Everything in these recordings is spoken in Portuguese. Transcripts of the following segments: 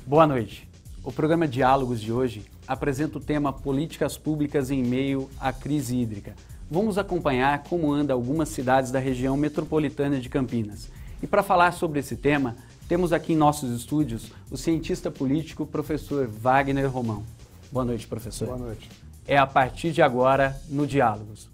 Boa noite. O programa Diálogos de hoje apresenta o tema Políticas Públicas em meio à crise hídrica. Vamos acompanhar como anda algumas cidades da região metropolitana de Campinas. E para falar sobre esse tema, temos aqui em nossos estúdios o cientista político, professor Wagner Romão. Boa noite, professor. Boa noite. É a partir de agora no Diálogos.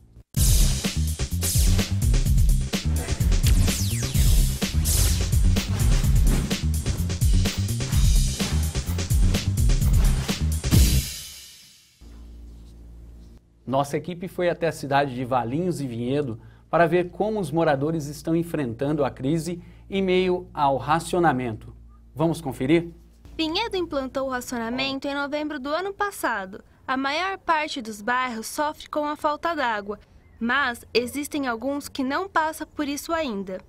Nossa equipe foi até a cidade de Valinhos e Vinhedo para ver como os moradores estão enfrentando a crise em meio ao racionamento. Vamos conferir? Vinhedo implantou o racionamento em novembro do ano passado. A maior parte dos bairros sofre com a falta d'água, mas existem alguns que não passam por isso ainda.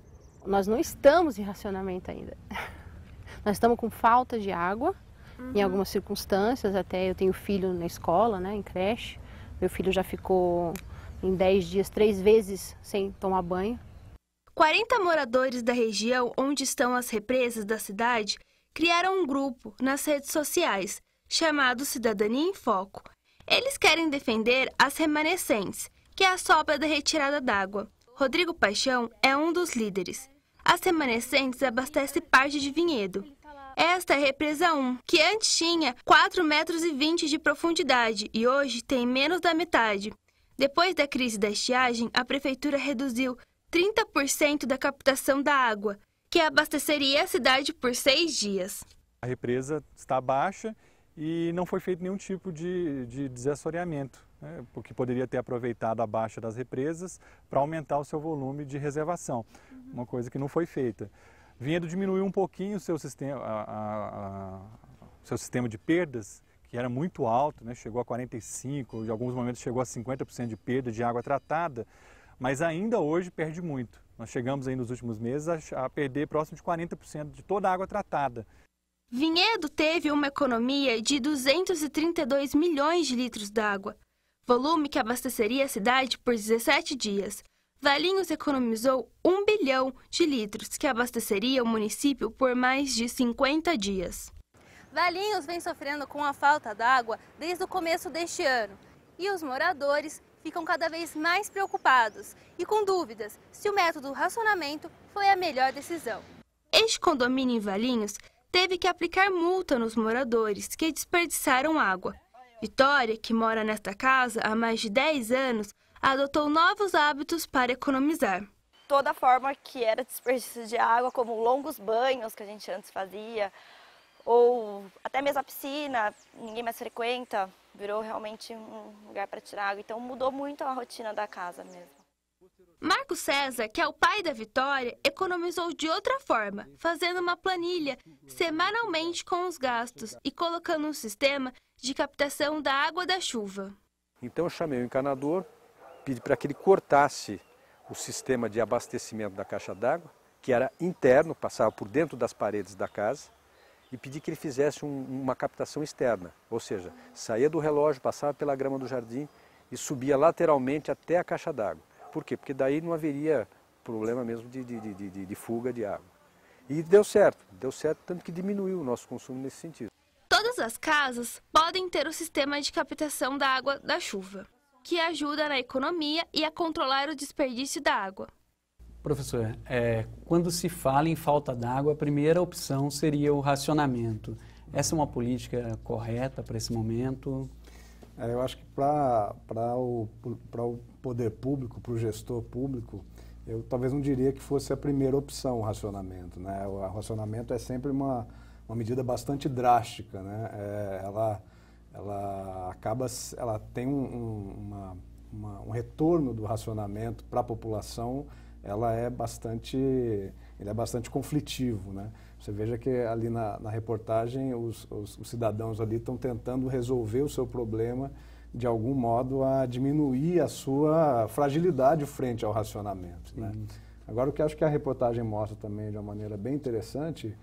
Nós não estamos em racionamento ainda. Nós estamos com falta de água, em algumas circunstâncias, até eu tenho filho na escola, né, em creche. Meu filho já ficou em 10 dias, 3 vezes sem tomar banho. 40 moradores da região onde estão as represas da cidade criaram um grupo nas redes sociais, chamado Cidadania em Foco. Eles querem defender as remanescentes, que é a sobra da retirada d'água. Rodrigo Paixão é um dos líderes. As remanescentes abastecem parte de Vinhedo. Esta é a represa 1, que antes tinha 4,20 metros de profundidade e hoje tem menos da metade. Depois da crise da estiagem, a prefeitura reduziu 30% da captação da água, que abasteceria a cidade por 6 dias. A represa está baixa e não foi feito nenhum tipo de desassoreamento, né, porque poderia ter aproveitado a baixa das represas para aumentar o seu volume de reservação, uma coisa que não foi feita. Vinhedo diminuiu um pouquinho o seu sistema de perdas, que era muito alto, né? Chegou a 45%, em alguns momentos chegou a 50% de perda de água tratada, mas ainda hoje perde muito. Nós chegamos aí nos últimos meses a perder próximo de 40% de toda a água tratada. Vinhedo teve uma economia de 232 milhões de litros d'água, volume que abasteceria a cidade por 17 dias. Valinhos economizou 1 bilhão de litros, que abasteceria o município por mais de 50 dias. Valinhos vem sofrendo com a falta d'água desde o começo deste ano. E os moradores ficam cada vez mais preocupados e com dúvidas se o método racionamento foi a melhor decisão. Este condomínio em Valinhos teve que aplicar multa nos moradores que desperdiçaram água. Vitória, que mora nesta casa há mais de 10 anos, adotou novos hábitos para economizar. Toda forma que era desperdício de água, como longos banhos que a gente antes fazia, ou até mesmo a piscina, ninguém mais frequenta, virou realmente um lugar para tirar água. Então mudou muito a rotina da casa mesmo. Marco César, que é o pai da Vitória, economizou de outra forma, fazendo uma planilha semanalmente com os gastos e colocando um sistema de captação da água da chuva. Então eu chamei o encanador, pedi para que ele cortasse o sistema de abastecimento da caixa d'água, que era interno, passava por dentro das paredes da casa, e pedi que ele fizesse uma captação externa, ou seja, saía do relógio, passava pela grama do jardim e subia lateralmente até a caixa d'água. Por quê? Porque daí não haveria problema mesmo de fuga de água. E deu certo, tanto que diminuiu o nosso consumo nesse sentido. Todas as casas podem ter o sistema de captação da água da chuva, que ajuda na economia e a controlar o desperdício da água. Professor, quando se fala em falta d'água, a primeira opção seria o racionamento. Essa é uma política correta para esse momento? Eu acho que para o poder público, para o gestor público, eu talvez não diria que fosse a primeira opção o racionamento, né? O racionamento é sempre uma medida bastante drástica, né? Ela tem um retorno do racionamento para a população, ele é bastante conflitivo, né? Você veja que ali na reportagem os cidadãos ali estão tentando resolver o seu problema de algum modo a diminuir a sua fragilidade frente ao racionamento, né? Agora o que acho que a reportagem mostra também de uma maneira bem interessante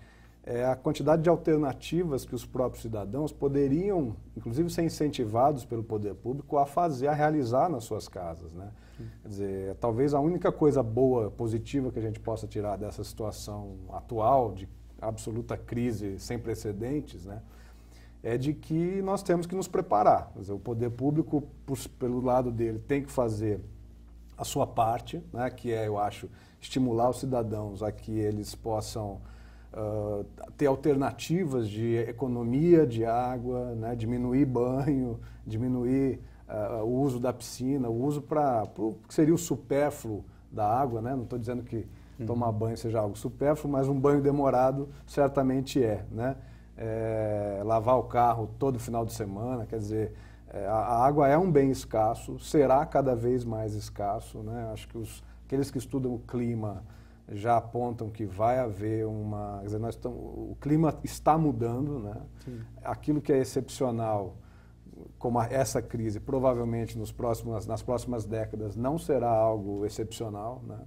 é a quantidade de alternativas que os próprios cidadãos poderiam, inclusive, ser incentivados pelo poder público a realizar nas suas casas, né? Quer dizer, talvez a única coisa boa, positiva que a gente possa tirar dessa situação atual de absoluta crise sem precedentes, né, é de que nós temos que nos preparar. Quer dizer, o poder público, pelo lado dele, tem que fazer a sua parte, né, que é, eu acho, estimular os cidadãos a que eles possam ter alternativas de economia de água, né, diminuir banho, diminuir o uso da piscina, o uso para o que seria o supérfluo da água, né? Não estou dizendo que tomar banho seja algo supérfluo, mas um banho demorado certamente é, né? Lavar o carro todo final de semana, quer dizer, a água é um bem escasso, será cada vez mais escasso, né? Acho que aqueles que estudam o clima já apontam que vai haver uma... Quer dizer, o clima está mudando, né? Sim. Aquilo que é excepcional, como essa crise, provavelmente nas próximas décadas não será algo excepcional, né?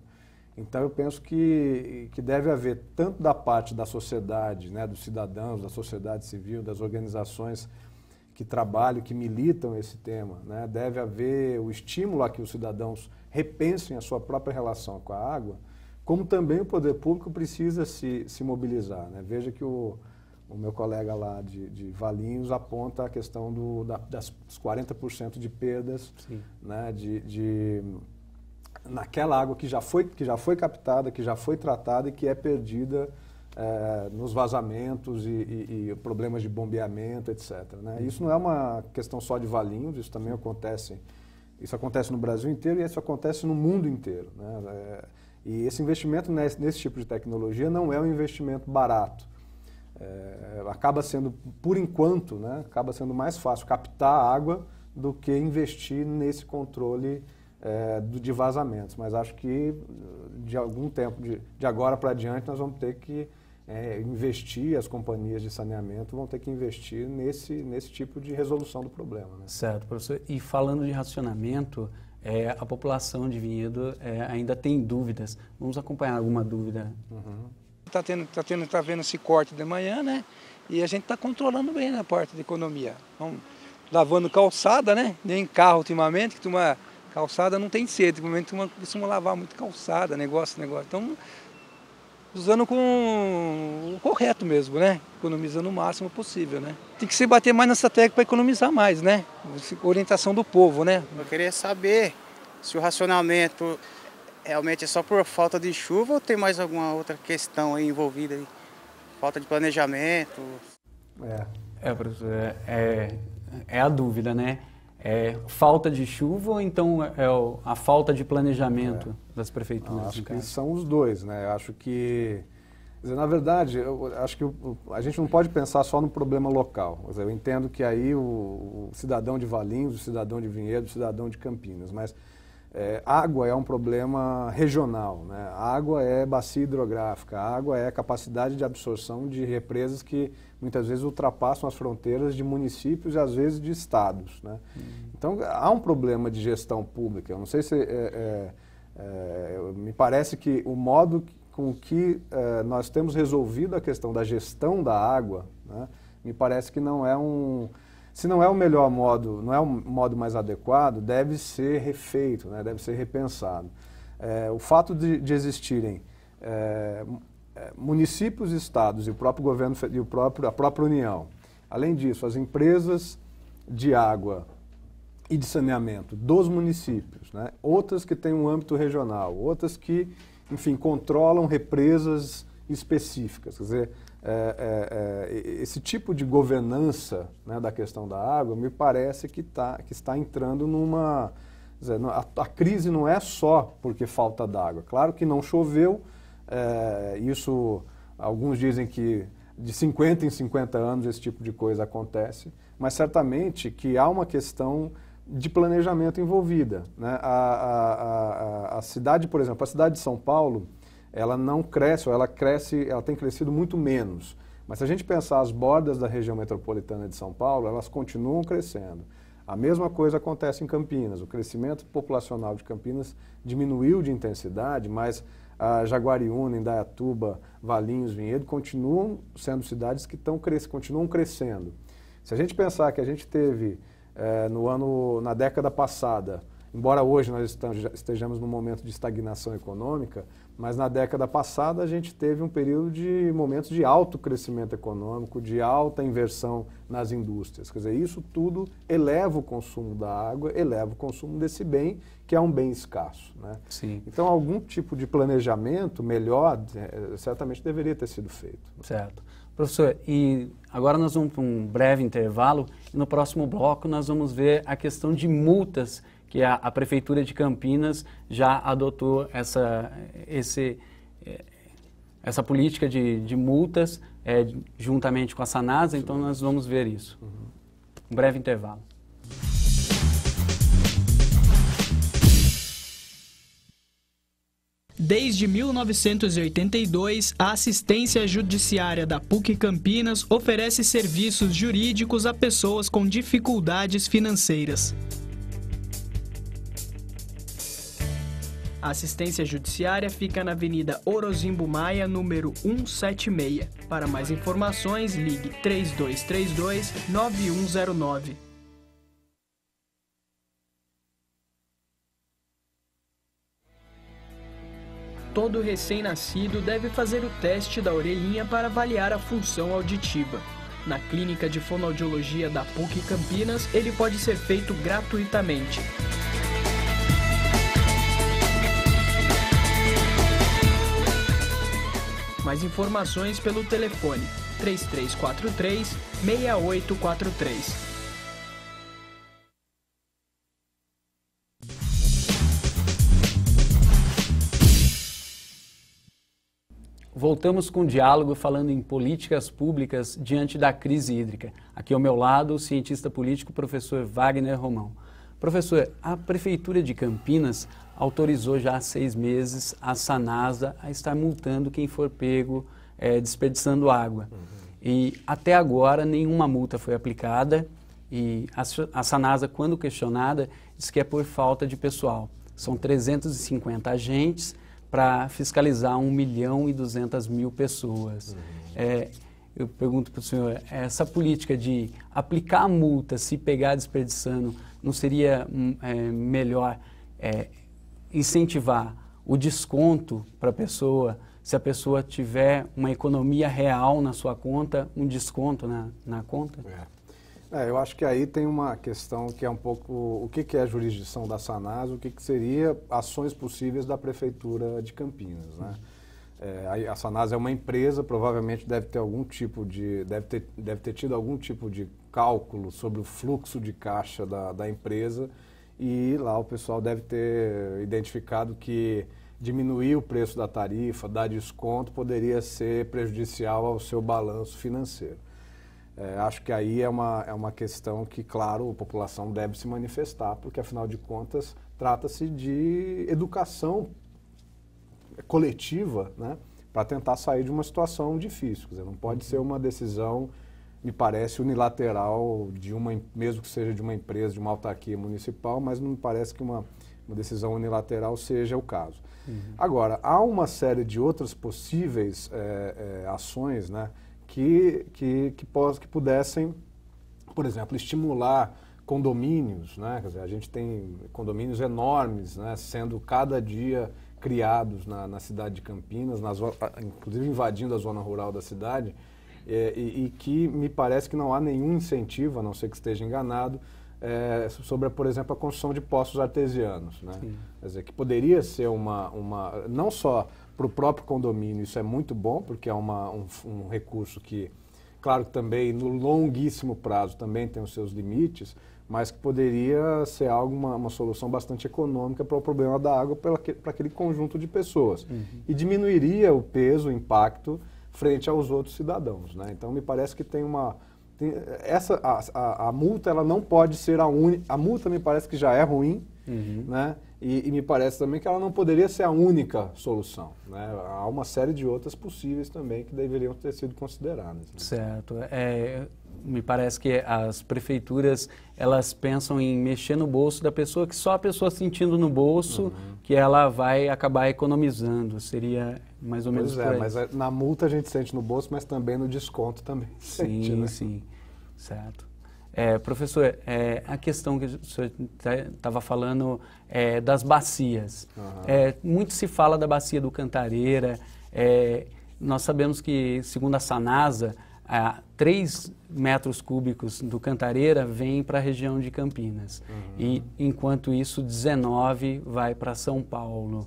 Então eu penso que deve haver, tanto da parte da sociedade, né, dos cidadãos, da sociedade civil, das organizações que trabalham, que militam esse tema, né? Deve haver o estímulo a que os cidadãos repensem a sua própria relação com a água, como também o poder público precisa se mobilizar, né? Veja que o meu colega lá de Valinhos aponta a questão das 40% de perdas, né, naquela água que já foi captada, que já foi tratada e que é perdida nos vazamentos e problemas de bombeamento, etc., né? Isso não é uma questão só de Valinhos, isso também acontece. Isso acontece no Brasil inteiro e isso acontece no mundo inteiro, né? E esse investimento nesse tipo de tecnologia não é um investimento barato. Acaba sendo, por enquanto, né, acaba sendo mais fácil captar água do que investir nesse controle de vazamentos. Mas acho que de algum tempo, de agora para adiante, nós vamos ter que investir, as companhias de saneamento vão ter que investir nesse tipo de resolução do problema, né? Certo, professor. E falando de racionamento, a população de Vinhedo ainda tem dúvidas. Vamos acompanhar alguma dúvida? Tá vendo esse corte de manhã, né? E a gente está controlando bem na parte de economia. Vamos lavando calçada, né? Nem carro ultimamente, que uma calçada não tem sede. Ultimamente costuma lavar muito calçada, negócio. Então, usando com o correto mesmo, né? Economizando o máximo possível, né? Tem que se bater mais nessa tecla para economizar mais, né? Orientação do povo, né? Eu queria saber se o racionamento realmente é só por falta de chuva ou tem mais alguma outra questão aí envolvida aí? Falta de planejamento? Professor, é a dúvida, né? Falta de chuva ou então a falta de planejamento das prefeituras? Acho que são os dois, né? Acho que, quer dizer, na verdade, acho que a gente não pode pensar só no problema local. Quer dizer, eu entendo que aí o cidadão de Valinhos, o cidadão de Vinhedo, o cidadão de Campinas, mas água é um problema regional, né? A água é bacia hidrográfica, a água é capacidade de absorção de represas que muitas vezes ultrapassam as fronteiras de municípios e às vezes de estados, né? Então há um problema de gestão pública. Eu não sei se me parece que o modo com que nós temos resolvido a questão da gestão da água, né, me parece que não é se não é o melhor modo, não é o modo mais adequado, deve ser refeito, né, deve ser repensado. O fato de existirem municípios, estados e o próprio governo e a própria União, além disso, as empresas de água e de saneamento dos municípios, né, outras que têm um âmbito regional, outras que, enfim, controlam represas específicas, quer dizer, esse tipo de governança, né, da questão da água, me parece que está entrando numa... Quer dizer, a crise não é só porque falta d'água. Claro que não choveu, isso, alguns dizem que de 50 em 50 anos esse tipo de coisa acontece, mas certamente que há uma questão de planejamento envolvida, né? A cidade, por exemplo, a cidade de São Paulo, ela não cresce, ou ela tem crescido muito menos. Mas se a gente pensar as bordas da região metropolitana de São Paulo, elas continuam crescendo. A mesma coisa acontece em Campinas. O crescimento populacional de Campinas diminuiu de intensidade, mas a Jaguariúna, Indaiatuba, Valinhos, Vinhedo continuam sendo cidades que continuam crescendo. Se a gente pensar que a gente teve na década passada embora hoje nós estejamos num momento de estagnação econômica, mas na década passada a gente teve um período de momentos de alto crescimento econômico, de alta inversão nas indústrias. Quer dizer, isso tudo eleva o consumo da água, eleva o consumo desse bem, que é um bem escasso, né? Sim. Então, algum tipo de planejamento melhor certamente deveria ter sido feito. Certo. Professor, e agora nós vamos para um breve intervalo e no próximo bloco nós vamos ver a questão de multas que a Prefeitura de Campinas já adotou essa política de multas juntamente com a Sanasa, então nós vamos ver isso. Um breve intervalo. Desde 1982, a assistência judiciária da PUC Campinas oferece serviços jurídicos a pessoas com dificuldades financeiras. A assistência judiciária fica na Avenida Orozimbo Maia, número 176. Para mais informações, ligue 3232-9109. Todo recém-nascido deve fazer o teste da orelhinha para avaliar a função auditiva. Na Clínica de Fonoaudiologia da PUC Campinas, ele pode ser feito gratuitamente. Mais informações pelo telefone 3343-6843. Voltamos com o diálogo falando em políticas públicas diante da crise hídrica. Aqui ao meu lado, o cientista político, professor Wagner Romão. Professor, a Prefeitura de Campinas autorizou já há 6 meses a Sanasa a estar multando quem for pego desperdiçando água. E até agora nenhuma multa foi aplicada e a Sanasa, quando questionada, diz que é por falta de pessoal. São 350 agentes para fiscalizar 1.200.000 pessoas. Eu pergunto para o senhor, essa política de aplicar a multa se pegar desperdiçando, não seria melhor incentivar o desconto para a pessoa, se a pessoa tiver uma economia real na sua conta, um desconto na conta? Eu acho que aí tem uma questão que é um pouco o que é a jurisdição da Sanasa, o que seria ações possíveis da Prefeitura de Campinas, né? A Sanasa é uma empresa, provavelmente deve ter tido algum tipo de cálculo sobre o fluxo de caixa da empresa e lá o pessoal deve ter identificado que diminuir o preço da tarifa, dar desconto, poderia ser prejudicial ao seu balanço financeiro. Acho que aí é uma questão que, claro, a população deve se manifestar, porque, afinal de contas, trata-se de educação coletiva, né, para tentar sair de uma situação difícil. Quer dizer, não pode ser uma decisão, me parece, unilateral, mesmo que seja de uma empresa, de uma autarquia municipal, mas não me parece que uma decisão unilateral seja o caso. Agora, há uma série de outras possíveis ações, né, que pudessem, por exemplo, estimular condomínios, né? Quer dizer, a gente tem condomínios enormes, né, sendo cada dia criados na cidade de Campinas, inclusive invadindo a zona rural da cidade, e que me parece que não há nenhum incentivo, a não ser que esteja enganado, sobre, por exemplo, a construção de poços artesianos, né? Quer dizer, que poderia ser não só para o próprio condomínio, isso é muito bom, porque é um recurso que, claro que também no longuíssimo prazo também tem os seus limites, mas que poderia ser uma solução bastante econômica para o problema da água para aquele conjunto de pessoas. E diminuiria o peso, o impacto frente aos outros cidadãos, né? Então me parece que a multa ela não pode ser a única. A multa me parece que já é ruim, né? E me parece também que ela não poderia ser a única solução, né? Há uma série de outras possíveis também que deveriam ter sido consideradas, né? Certo. Me parece que as prefeituras, elas pensam em mexer no bolso da pessoa, que só a pessoa sentindo no bolso que ela vai acabar economizando. Seria mais ou menos por aí. Mas na multa a gente sente no bolso, mas também no desconto também sente, né? Sim, certo. Professor, a questão que o senhor estava falando das bacias. Muito se fala da bacia do Cantareira. Nós sabemos que, segundo a Sanasa, 3 metros cúbicos do Cantareira vem para a região de Campinas. E, enquanto isso, 19 vai para São Paulo.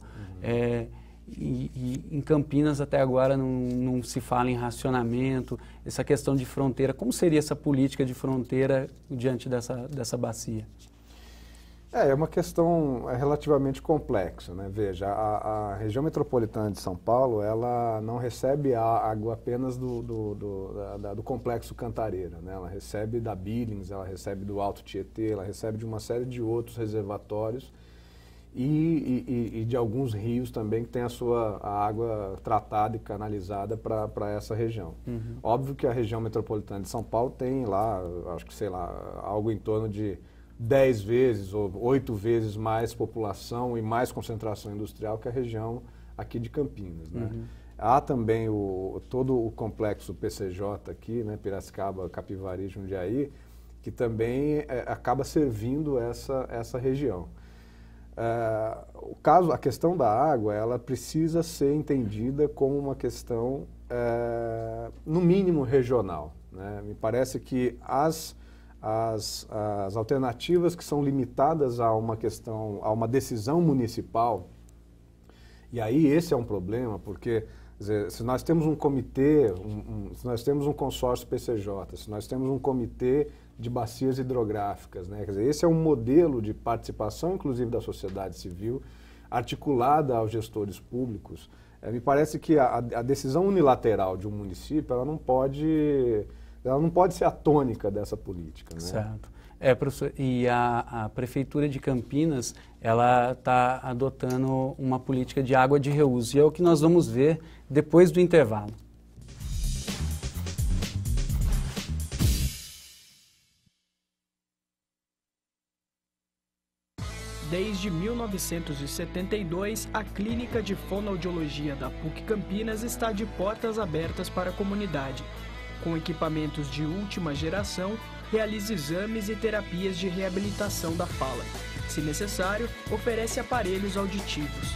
E em Campinas até agora não se fala em racionamento, essa questão de fronteira. Como seria essa política de fronteira diante dessa bacia? É uma questão relativamente complexa, né? Veja, a região metropolitana de São Paulo, ela não recebe a água apenas do complexo Cantareira, né? Ela recebe da Billings, ela recebe do Alto Tietê, ela recebe de uma série de outros reservatórios e de alguns rios também que tem a água tratada e canalizada para essa região. Óbvio que a região metropolitana de São Paulo tem lá, acho que sei lá, algo em torno de 10 vezes ou 8 vezes mais população e mais concentração industrial que a região aqui de Campinas, né? Há também todo o complexo PCJ aqui, né, Piracicaba, Capivari, Jundiaí, que também acaba servindo essa região. A questão da água, ela precisa ser entendida como uma questão, no mínimo, regional, né? Me parece que as alternativas que são limitadas a uma decisão municipal, e aí esse é um problema, porque quer dizer, se nós temos um comitê, se nós temos um consórcio PCJ, se nós temos um comitê de bacias hidrográficas, né? Quer dizer, esse é um modelo de participação, inclusive da sociedade civil, articulada aos gestores públicos. Me parece que a decisão unilateral de um município, ela não pode ser a tônica dessa política, né? Certo. Professor, e a Prefeitura de Campinas, ela está adotando uma política de água de reuso, e é o que nós vamos ver depois do intervalo. Desde 1972, a Clínica de Fonoaudiologia da PUC Campinas está de portas abertas para a comunidade. Com equipamentos de última geração, realiza exames e terapias de reabilitação da fala. Se necessário, oferece aparelhos auditivos.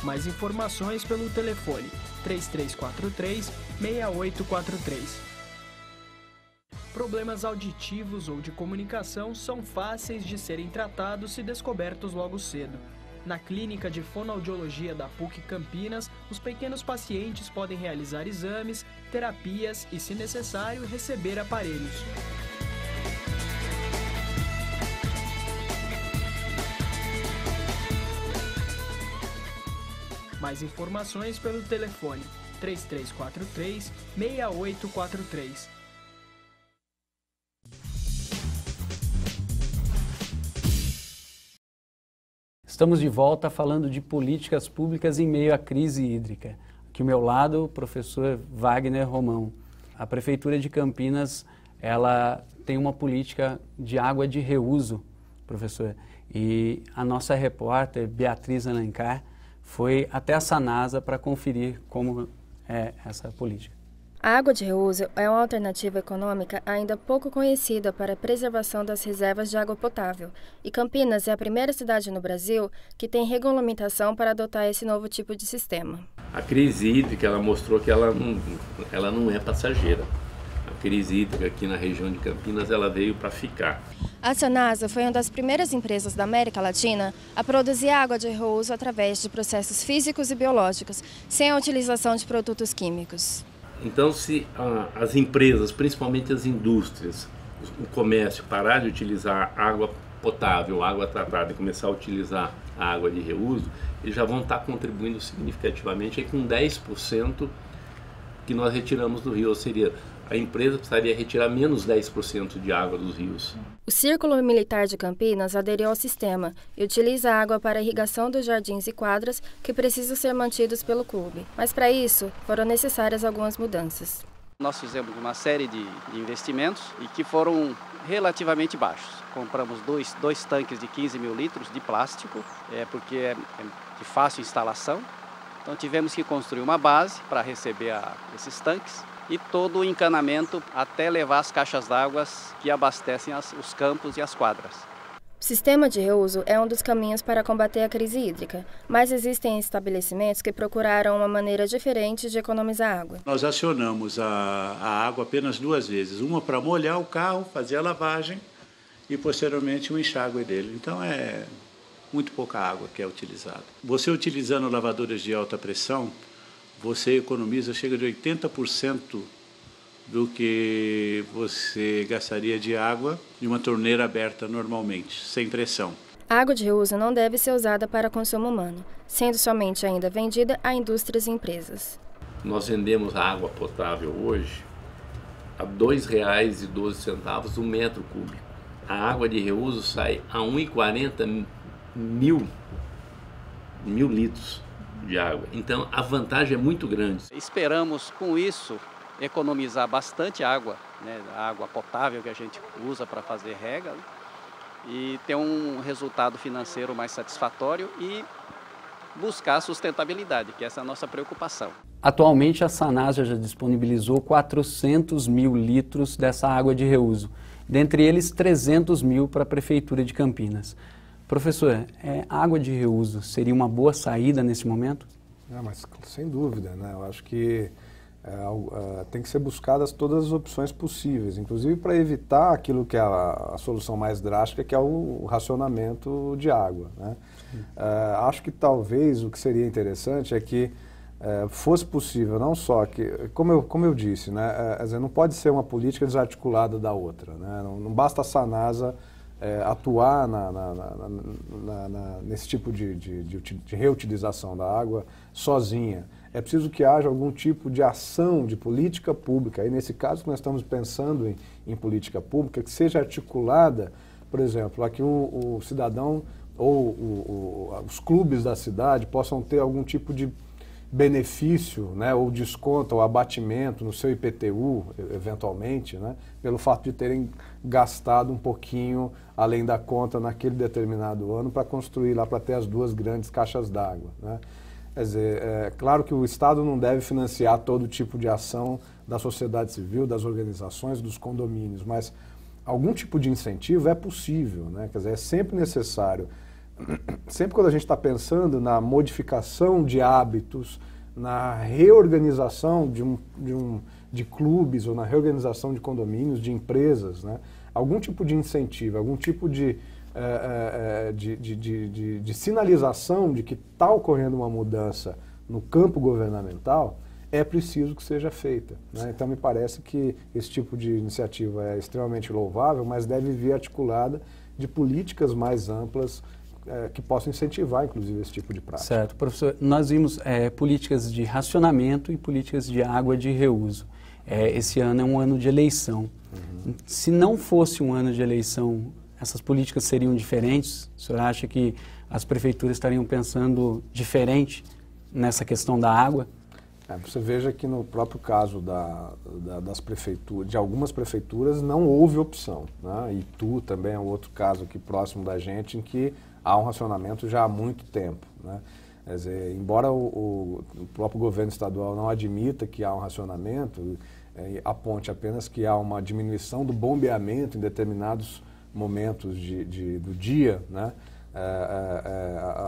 Mais informações pelo telefone 3343-6843. Problemas auditivos ou de comunicação são fáceis de serem tratados se descobertos logo cedo. Na Clínica de Fonoaudiologia da PUC Campinas, os pequenos pacientes podem realizar exames, terapias e, se necessário, receber aparelhos. Mais informações pelo telefone 3343-6843. Estamos de volta falando de políticas públicas em meio à crise hídrica. Aqui ao meu lado, o professor Wagner Romão. A Prefeitura de Campinas, ela tem uma política de água de reuso, professor. E a nossa repórter, Beatriz Alencar, foi até a Sanasa para conferir como é essa política. A água de reuso é uma alternativa econômica ainda pouco conhecida para a preservação das reservas de água potável, e Campinas é a primeira cidade no Brasil que tem regulamentação para adotar esse novo tipo de sistema. A crise hídrica, ela mostrou que ela não é passageira. A crise hídrica aqui na região de Campinas, ela veio para ficar. A Sanasa foi uma das primeiras empresas da América Latina a produzir água de reuso através de processos físicos e biológicos, sem a utilização de produtos químicos. Então, se as empresas, principalmente as indústrias, o comércio parar de utilizar água potável, água tratada e começar a utilizar a água de reuso, eles já vão estar contribuindo significativamente aí com 10% que nós retiramos do rio, ou seria, a empresa precisaria retirar menos 10% de água dos rios. O Círculo Militar de Campinas aderiu ao sistema e utiliza a água para a irrigação dos jardins e quadras que precisam ser mantidos pelo clube. Mas para isso, foram necessárias algumas mudanças. Nós fizemos uma série de investimentos e que foram relativamente baixos. Compramos dois tanques de 15 mil litros de plástico, porque é de fácil instalação. Então tivemos que construir uma base para receber esses tanques e todo o encanamento até levar as caixas d'água que abastecem os campos e as quadras. O sistema de reuso é um dos caminhos para combater a crise hídrica, mas existem estabelecimentos que procuraram uma maneira diferente de economizar água. Nós acionamos a água apenas 2 vezes, uma para molhar o carro, fazer a lavagem e posteriormente o enxágue dele. Então é muito pouca água que é utilizada. Você utilizando lavadoras de alta pressão, você economiza cerca de 80% do que você gastaria de água de uma torneira aberta normalmente, sem pressão. A água de reuso não deve ser usada para consumo humano, sendo somente ainda vendida a indústrias e empresas. Nós vendemos a água potável hoje a R$ 2,12 o metro cúbico. A água de reuso sai a 1,40 mil litros de água. Então a vantagem é muito grande. Esperamos com isso economizar bastante água, né, a água potável que a gente usa para fazer rega, né, e ter um resultado financeiro mais satisfatório e buscar a sustentabilidade, que essa é a nossa preocupação. Atualmente a Sanasa já disponibilizou 400 mil litros dessa água de reuso, dentre eles 300 mil para a Prefeitura de Campinas. Professor, a água de reuso seria uma boa saída nesse momento? Mas sem dúvida, né? Eu acho que tem que ser buscadas todas as opções possíveis, inclusive para evitar aquilo que é a solução mais drástica, que é o racionamento de água, né? Acho que talvez o que seria interessante é que fosse possível, não só que, como eu disse, né, não pode ser uma política desarticulada da outra, né? Não basta a Sanasa atuar nesse tipo de reutilização da água sozinha. É preciso que haja algum tipo de ação de política pública, e nesse caso nós estamos pensando em política pública que seja articulada, por exemplo, aqui o cidadão ou os clubes da cidade possam ter algum tipo de benefício, né, ou desconto ou abatimento no seu IPTU, eventualmente, né, pelo fato de terem gastado um pouquinho além da conta naquele determinado ano para construir lá, para ter as 2 grandes caixas d'água, né. Quer dizer, é claro que o Estado não deve financiar todo tipo de ação da sociedade civil, das organizações, dos condomínios, mas algum tipo de incentivo é possível, né? Quer dizer, é sempre necessário. Sempre quando a gente está pensando na modificação de hábitos, na reorganização de clubes ou na reorganização de condomínios, de empresas, né? Algum tipo de incentivo, algum tipo de sinalização de que está ocorrendo uma mudança no campo governamental, é preciso que seja feita, né? Então me parece que esse tipo de iniciativa é extremamente louvável, mas deve vir articulada de políticas mais amplas que possam incentivar, inclusive, esse tipo de prática. Certo. Professor, nós vimos políticas de racionamento e políticas de água de reuso. Esse ano é um ano de eleição. Uhum. Se não fosse um ano de eleição, essas políticas seriam diferentes? O senhor acha que as prefeituras estariam pensando diferente nessa questão da água? Você veja que no próprio caso das prefeituras, de algumas prefeituras, não houve opção, né? Itu também é um outro caso aqui próximo da gente, em que há um racionamento já há muito tempo, né? Quer dizer, embora o próprio governo estadual não admita que há um racionamento, aponte apenas que há uma diminuição do bombeamento em determinados momentos do dia, né?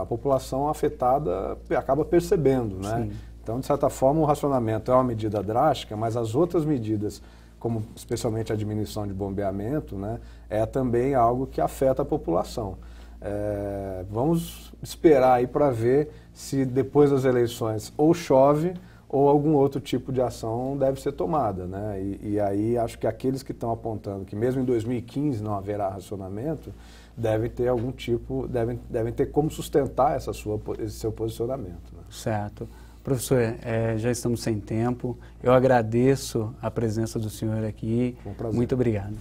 A população afetada acaba percebendo, né? Sim. Então, de certa forma, o racionamento é uma medida drástica, mas as outras medidas, como especialmente a diminuição de bombeamento, né, é também algo que afeta a população. Vamos esperar aí para ver se depois das eleições ou chove ou algum outro tipo de ação deve ser tomada, né? E aí acho que aqueles que estão apontando que mesmo em 2015 não haverá racionamento, devem ter algum tipo, devem ter como sustentar esse seu posicionamento, né? Certo. Professor, já estamos sem tempo. Eu agradeço a presença do senhor aqui. Foi um prazer. Muito obrigado.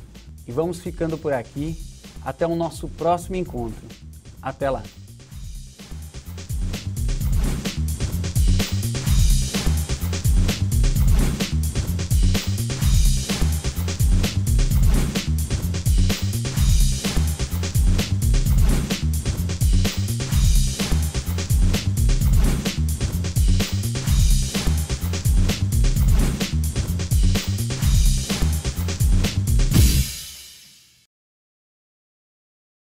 E vamos ficando por aqui. Até o nosso próximo encontro. Até lá.